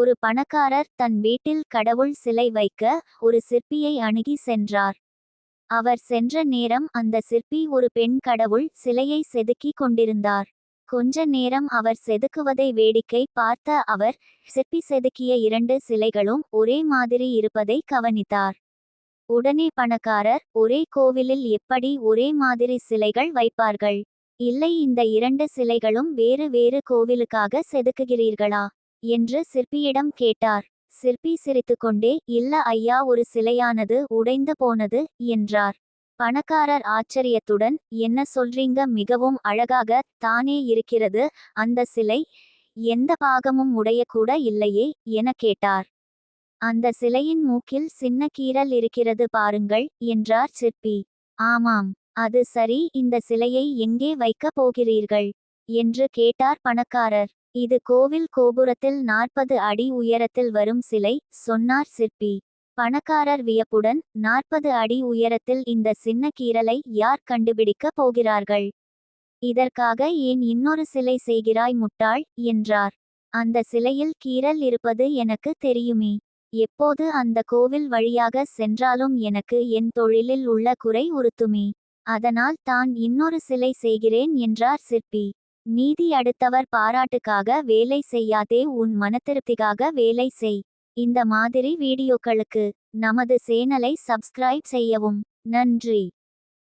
ஒரு பணக்காரர் தன் வீட்டில் கடவுள் சிலை வைக்க ஒரு சிற்பியை அணுகி சென்றார். அவர் சென்ற நேரம் அந்த சிற்பி ஒரு பெண் கடவுள் சிலையை செதுக்கிக் கொண்டிருந்தார். கொஞ்ச நேரம் அவர் செதுக்குவதை வேடிக்கை பார்த்த அவர், சிற்பி செதுக்கிய 2 சிலைகளும் ஒரே மாதிரி இருப்பதை கவனித்தார். உடனே பணக்காரர், ஒரே கோவிலில் எப்படி ஒரே மாதிரி சிலைகள் வைப்பார்கள்? இல்லை, இந்த 2 சிலைகளும் வேறு வேறு கோவிலுக்காக செதுக்குகிறீர்களா என்று சிற்பியிடம் கேட்டார். சிற்பி சிரித்துக்கொண்டே, இல்ல ஐயா, ஒரு சிலையானது உடைந்து போனது என்றார். பணக்காரர் ஆச்சரியத்துடன், என்ன சொல்றீங்க, மிகவும் அழகாக தானே இருக்கிறது அந்த சிலை, எந்த பாகமும் உடையக்கூட இல்லையே என கேட்டார். அந்த சிலையின் மூக்கில் சின்ன கீறல் இருக்கிறது பாருங்கள் என்றார் சிற்பி. ஆமாம், அது சரி, இந்த சிலையை எங்கே வைக்கப் போகிறீர்கள் என்று கேட்டார் பணக்காரர். இது கோவில் கோபுரத்தில் 40 அடி உயரத்தில் வரும் சிலை சொன்னார் சிற்பி. பணக்காரர் வியப்புடன், 40 அடி உயரத்தில் இந்த சின்ன கீறலை யார் கண்டுபிடிக்கப் போகிறார்கள்? இதற்காக ஏன் இன்னொரு சிலை செய்கிறாய் முட்டாள் என்றார். அந்த சிலையில் கீறல் இருப்பது எனக்கு தெரியுமே. எப்போது அந்த கோவில் வழியாக சென்றாலும் எனக்கு என் தொழிலில் உள்ள குறை உறுத்துமே. அதனால் தான் இன்னொரு சிலை செய்கிறேன் என்றார் சிற்பி. நீதி அடுத்தவர் பாராட்டுக்காக வேலை செய்யாதே, உன் மனத்திருப்திக்காக வேலை செய். இந்த மாதிரி வீடியோக்களுக்கு நமது சேனலை சப்ஸ்கிரைப் செய்யவும். நன்றி.